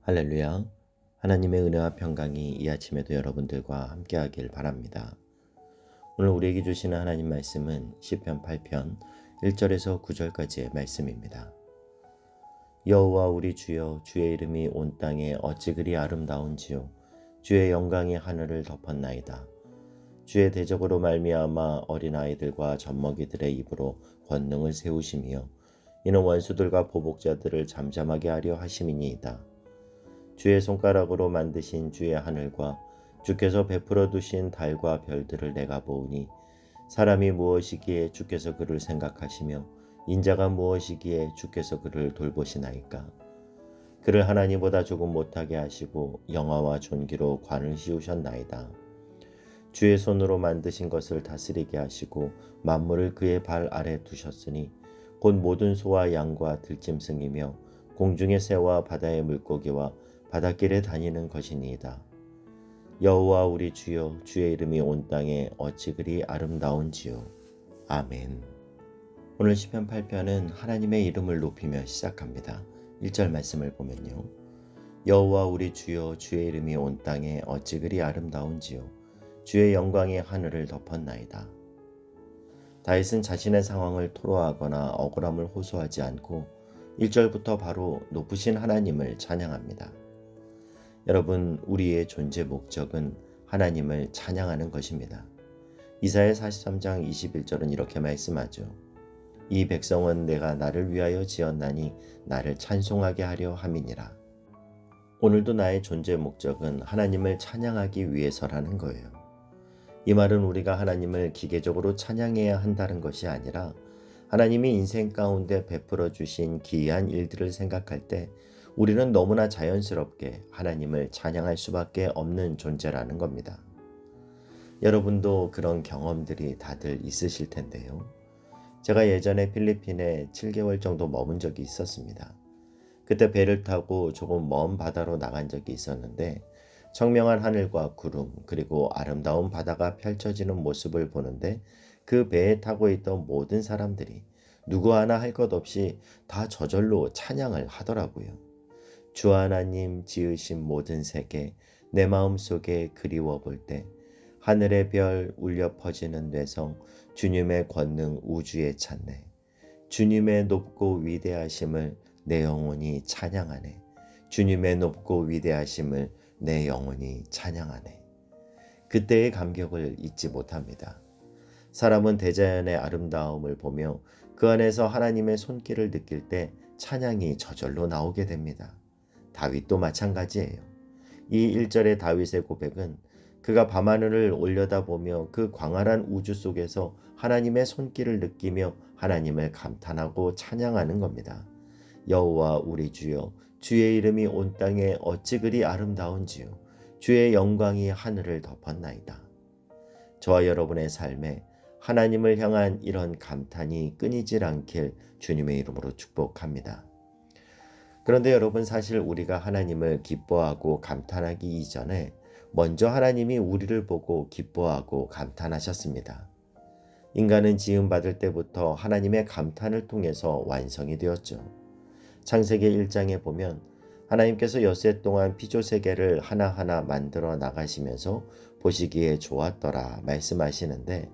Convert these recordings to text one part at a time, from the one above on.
할렐루야. 하나님의 은혜와 평강이 이 아침에도 여러분들과 함께하길 바랍니다. 오늘 우리에게 주시는 하나님 말씀은 시편 8편 1절에서 9절까지의 말씀입니다. 여호와 우리 주여, 주의 이름이 온 땅에 어찌 그리 아름다운지요. 주의 영광이 하늘을 덮었나이다. 주의 대적으로 말미암아 어린아이들과 젖먹이들의 입으로 권능을 세우시며 이는 원수들과 보복자들을 잠잠하게 하려 하심이니이다. 주의 손가락으로 만드신 주의 하늘과 주께서 베풀어 두신 달과 별들을 내가 보으니 사람이 무엇이기에 주께서 그를 생각하시며 인자가 무엇이기에 주께서 그를 돌보시나이까. 그를 하나님보다 조금 못하게 하시고 영화와 존귀로 관을 씌우셨나이다. 주의 손으로 만드신 것을 다스리게 하시고 만물을 그의 발 아래 두셨으니 곧 모든 소와 양과 들짐승이며 공중의 새와 바다의 물고기와 바닷길에 다니는 것이니이다. 여호와 우리 주여, 주의 이름이 온 땅에 어찌 그리 아름다운지요. 아멘. 오늘 시편 8편은 하나님의 이름을 높이며 시작합니다. 1절 말씀을 보면요. 여호와 우리 주여, 주의 이름이 온 땅에 어찌 그리 아름다운지요. 주의 영광이 하늘을 덮었나이다. 다윗은 자신의 상황을 토로하거나 억울함을 호소하지 않고 1절부터 바로 높으신 하나님을 찬양합니다. 여러분, 우리의 존재 목적은 하나님을 찬양하는 것입니다. 이사야 43장 21절은 이렇게 말씀하죠. 이 백성은 내가 나를 위하여 지었나니 나를 찬송하게 하려 함이니라. 오늘도 나의 존재 목적은 하나님을 찬양하기 위해서라는 거예요. 이 말은 우리가 하나님을 기계적으로 찬양해야 한다는 것이 아니라 하나님이 인생 가운데 베풀어 주신 기이한 일들을 생각할 때 우리는 너무나 자연스럽게 하나님을 찬양할 수밖에 없는 존재라는 겁니다. 여러분도 그런 경험들이 다들 있으실 텐데요. 제가 예전에 필리핀에 7개월 정도 머문 적이 있었습니다. 그때 배를 타고 조금 먼 바다로 나간 적이 있었는데 청명한 하늘과 구름 그리고 아름다운 바다가 펼쳐지는 모습을 보는데 그 배에 타고 있던 모든 사람들이 누구 하나 할 것 없이 다 저절로 찬양을 하더라고요. 주 하나님 지으신 모든 세계 내 마음속에 그리워 볼 때 하늘의 별 울려 퍼지는 뇌성 주님의 권능 우주에 찾네. 주님의 높고 위대하심을 내 영혼이 찬양하네. 주님의 높고 위대하심을 내 영혼이 찬양하네. 그때의 감격을 잊지 못합니다. 사람은 대자연의 아름다움을 보며 그 안에서 하나님의 손길을 느낄 때 찬양이 저절로 나오게 됩니다. 다윗도 마찬가지예요. 이 1절의 다윗의 고백은 그가 밤하늘을 올려다보며 그 광활한 우주 속에서 하나님의 손길을 느끼며 하나님을 감탄하고 찬양하는 겁니다. 여호와 우리 주여, 주의 이름이 온 땅에 어찌 그리 아름다운지요. 주의 영광이 하늘을 덮었나이다. 저와 여러분의 삶에 하나님을 향한 이런 감탄이 끊이질 않길 주님의 이름으로 축복합니다. 그런데 여러분, 사실 우리가 하나님을 기뻐하고 감탄하기 이전에 먼저 하나님이 우리를 보고 기뻐하고 감탄하셨습니다. 인간은 지음받을 때부터 하나님의 감탄을 통해서 완성이 되었죠. 창세기 1장에 보면 하나님께서 엿새 동안 피조세계를 하나하나 만들어 나가시면서 보시기에 좋았더라 말씀하시는데,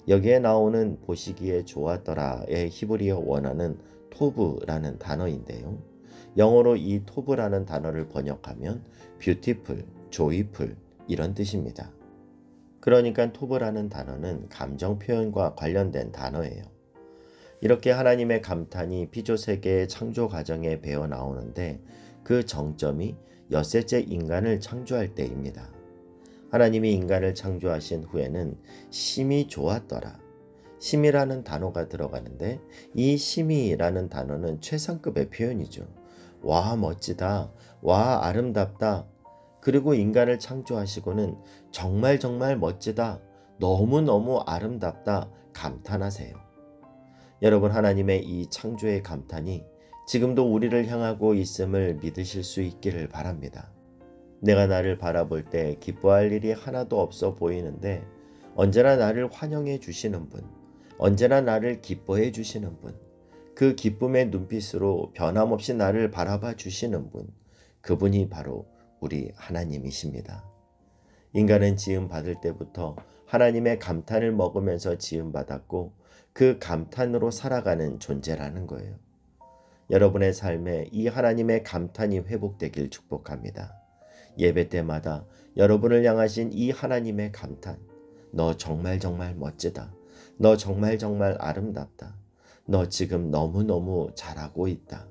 여기에 나오는 보시기에 좋았더라의 히브리어 원어는 토브라는 단어인데요. 영어로 이 토브라는 단어를 번역하면 beautiful, joyful 이런 뜻입니다. 그러니까 토브라는 단어는 감정 표현과 관련된 단어예요. 이렇게 하나님의 감탄이 피조세계의 창조 과정에 배어 나오는데 그 정점이 엿새째 인간을 창조할 때입니다. 하나님이 인간을 창조하신 후에는 심히 좋았더라. 심이라는 단어가 들어가는데 이 심이라는 단어는 최상급의 표현이죠. 와 멋지다, 와 아름답다, 그리고 인간을 창조하시고는 정말 정말 멋지다, 너무너무 아름답다 감탄하세요. 여러분, 하나님의 이 창조의 감탄이 지금도 우리를 향하고 있음을 믿으실 수 있기를 바랍니다. 내가 나를 바라볼 때 기뻐할 일이 하나도 없어 보이는데 언제나 나를 환영해 주시는 분, 언제나 나를 기뻐해 주시는 분, 그 기쁨의 눈빛으로 변함없이 나를 바라봐 주시는 분, 그분이 바로 우리 하나님이십니다. 인간은 지음 받을 때부터 하나님의 감탄을 먹으면서 지음 받았고 그 감탄으로 살아가는 존재라는 거예요. 여러분의 삶에 이 하나님의 감탄이 회복되길 축복합니다. 예배 때마다 여러분을 향하신 이 하나님의 감탄, 너 정말 정말 멋지다. 너 정말 정말 아름답다. 너 지금 너무너무 잘하고 있다.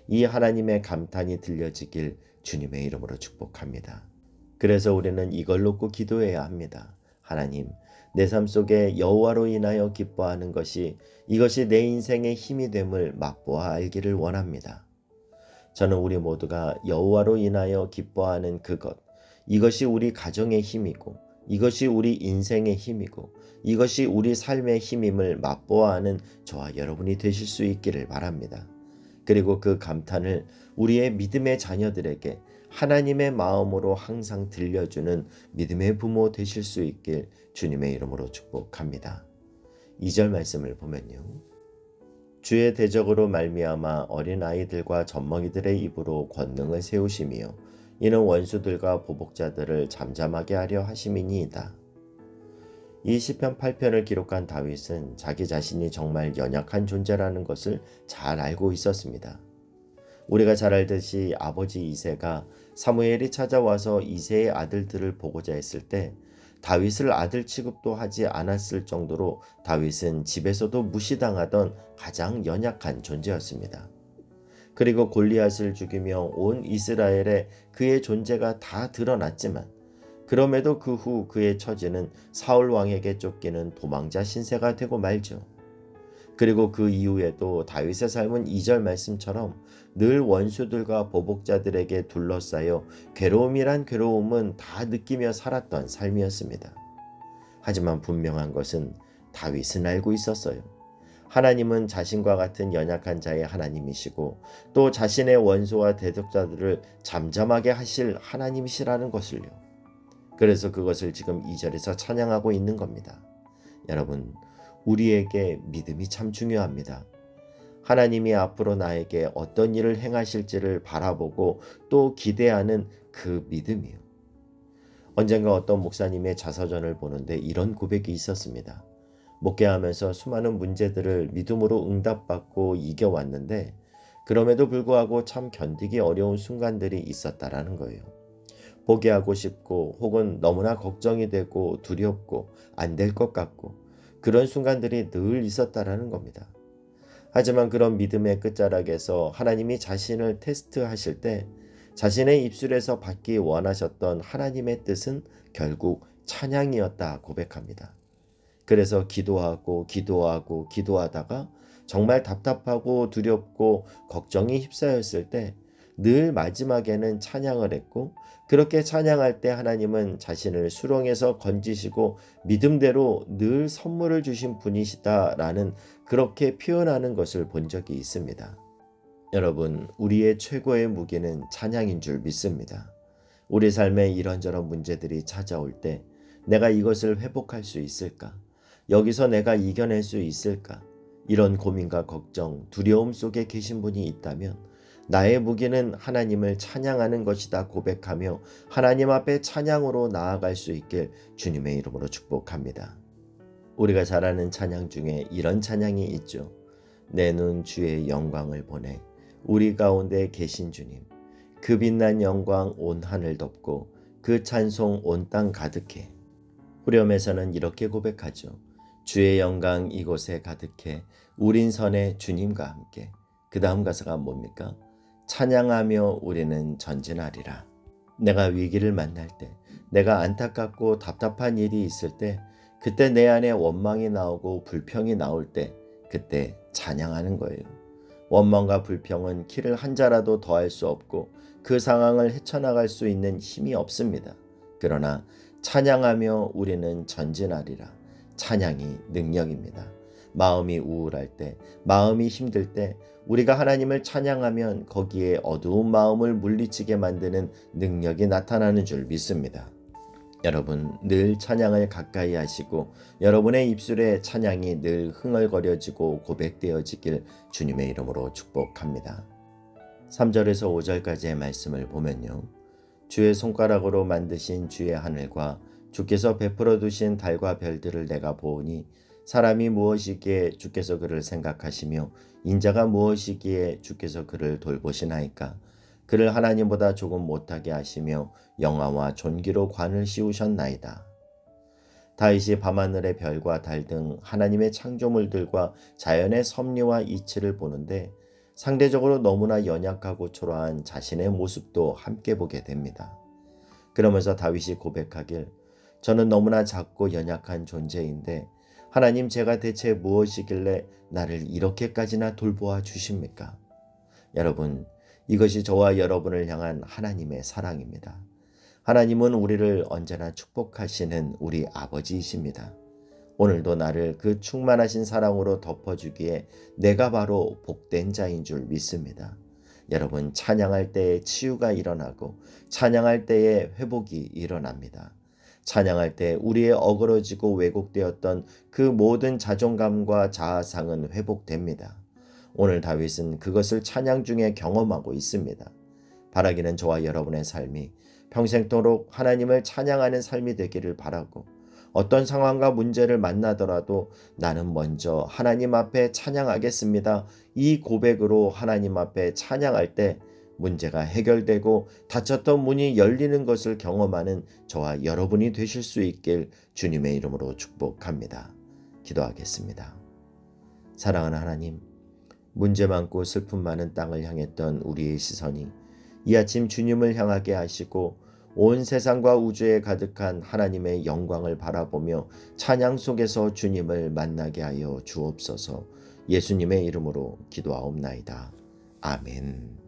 이 하나님의 감탄이 들려지길 주님의 이름으로 축복합니다. 그래서 우리는 이걸 놓고 기도해야 합니다. 하나님, 내 삶 속에 여호와로 인하여 기뻐하는 것이 이것이 내 인생의 힘이 됨을 맛보아 알기를 원합니다. 저는 우리 모두가 여호와로 인하여 기뻐하는 그것, 이것이 우리 가정의 힘이고 이것이 우리 인생의 힘이고 이것이 우리 삶의 힘임을 맛보아 하는 저와 여러분이 되실 수 있기를 바랍니다. 그리고 그 감탄을 우리의 믿음의 자녀들에게 하나님의 마음으로 항상 들려주는 믿음의 부모 되실 수 있길 주님의 이름으로 축복합니다. 2절 말씀을 보면요. 주의 대적으로 말미암아 어린아이들과 젖먹이들의 입으로 권능을 세우시며 이는 원수들과 보복자들을 잠잠하게 하려 하심이니이다. 이 시편 8편을 기록한 다윗은 자기 자신이 정말 연약한 존재라는 것을 잘 알고 있었습니다. 우리가 잘 알듯이 아버지 이새가 사무엘이 찾아와서 이새의 아들들을 보고자 했을 때 다윗을 아들 취급도 하지 않았을 정도로 다윗은 집에서도 무시당하던 가장 연약한 존재였습니다. 그리고 골리앗을 죽이며 온 이스라엘에 그의 존재가 다 드러났지만 그럼에도 그 후 그의 처지는 사울 왕에게 쫓기는 도망자 신세가 되고 말죠. 그리고 그 이후에도 다윗의 삶은 2절 말씀처럼 늘 원수들과 보복자들에게 둘러싸여 괴로움이란 괴로움은 다 느끼며 살았던 삶이었습니다. 하지만 분명한 것은 다윗은 알고 있었어요. 하나님은 자신과 같은 연약한 자의 하나님이시고 또 자신의 원수와 대적자들을 잠잠하게 하실 하나님이시라는 것을요. 그래서 그것을 지금 2절에서 찬양하고 있는 겁니다. 여러분, 우리에게 믿음이 참 중요합니다. 하나님이 앞으로 나에게 어떤 일을 행하실지를 바라보고 또 기대하는 그 믿음이요. 언젠가 어떤 목사님의 자서전을 보는데 이런 고백이 있었습니다. 목회하면서 수많은 문제들을 믿음으로 응답받고 이겨왔는데 그럼에도 불구하고 참 견디기 어려운 순간들이 있었다라는 거예요. 포기하고 싶고 혹은 너무나 걱정이 되고 두렵고 안 될 것 같고 그런 순간들이 늘 있었다라는 겁니다. 하지만 그런 믿음의 끝자락에서 하나님이 자신을 테스트하실 때 자신의 입술에서 받기 원하셨던 하나님의 뜻은 결국 찬양이었다 고백합니다. 그래서 기도하다가 정말 답답하고 두렵고 걱정이 휩싸였을 때 늘 마지막에는 찬양을 했고 그렇게 찬양할 때 하나님은 자신을 수렁에서 건지시고 믿음대로 늘 선물을 주신 분이시다라는 그렇게 표현하는 것을 본 적이 있습니다. 여러분, 우리의 최고의 무기는 찬양인 줄 믿습니다. 우리 삶에 이런저런 문제들이 찾아올 때 내가 이것을 회복할 수 있을까? 여기서 내가 이겨낼 수 있을까? 이런 고민과 걱정, 두려움 속에 계신 분이 있다면 나의 무기는 하나님을 찬양하는 것이다 고백하며 하나님 앞에 찬양으로 나아갈 수 있길 주님의 이름으로 축복합니다. 우리가 잘 아는 찬양 중에 이런 찬양이 있죠. 내 눈 주의 영광을 보내 우리 가운데 계신 주님 그 빛난 영광 온 하늘 덮고 그 찬송 온 땅 가득해. 후렴에서는 이렇게 고백하죠. 주의 영광 이곳에 가득해 우린 선의 주님과 함께. 그 다음 가사가 뭡니까? 찬양하며 우리는 전진하리라. 내가 위기를 만날 때, 내가 안타깝고 답답한 일이 있을 때, 그때 내 안에 원망이 나오고 불평이 나올 때, 그때 찬양하는 거예요. 원망과 불평은 키를 한 자라도 더할 수 없고 그 상황을 헤쳐나갈 수 있는 힘이 없습니다. 그러나 찬양하며 우리는 전진하리라. 찬양이 능력입니다. 마음이 우울할 때, 마음이 힘들 때 우리가 하나님을 찬양하면 거기에 어두운 마음을 물리치게 만드는 능력이 나타나는 줄 믿습니다. 여러분, 늘 찬양을 가까이 하시고 여러분의 입술에 찬양이 늘 흥얼거려지고 고백되어지길 주님의 이름으로 축복합니다. 3절에서 5절까지의 말씀을 보면요. 주의 손가락으로 만드신 주의 하늘과 주께서 베풀어 두신 달과 별들을 내가 보오니 사람이 무엇이기에 주께서 그를 생각하시며 인자가 무엇이기에 주께서 그를 돌보시나이까. 그를 하나님보다 조금 못하게 하시며 영화와 존귀로 관을 씌우셨나이다. 다윗이 밤하늘의 별과 달 등 하나님의 창조물들과 자연의 섭리와 이치를 보는데 상대적으로 너무나 연약하고 초라한 자신의 모습도 함께 보게 됩니다. 그러면서 다윗이 고백하길, 저는 너무나 작고 연약한 존재인데 하나님, 제가 대체 무엇이길래 나를 이렇게까지나 돌보아 주십니까? 여러분, 이것이 저와 여러분을 향한 하나님의 사랑입니다. 하나님은 우리를 언제나 축복하시는 우리 아버지이십니다. 오늘도 나를 그 충만하신 사랑으로 덮어주기에 내가 바로 복된 자인 줄 믿습니다. 여러분, 찬양할 때에 치유가 일어나고 찬양할 때에 회복이 일어납니다. 찬양할 때 우리의 어그러지고 왜곡되었던 그 모든 자존감과 자아상은 회복됩니다. 오늘 다윗은 그것을 찬양 중에 경험하고 있습니다. 바라기는 저와 여러분의 삶이 평생토록 하나님을 찬양하는 삶이 되기를 바라고, 어떤 상황과 문제를 만나더라도 나는 먼저 하나님 앞에 찬양하겠습니다. 이 고백으로 하나님 앞에 찬양할 때 문제가 해결되고 닫혔던 문이 열리는 것을 경험하는 저와 여러분이 되실 수 있길 주님의 이름으로 축복합니다. 기도하겠습니다. 사랑하는 하나님, 문제 많고 슬픔 많은 땅을 향했던 우리의 시선이 이 아침 주님을 향하게 하시고 온 세상과 우주에 가득한 하나님의 영광을 바라보며 찬양 속에서 주님을 만나게 하여 주옵소서. 예수님의 이름으로 기도하옵나이다. 아멘.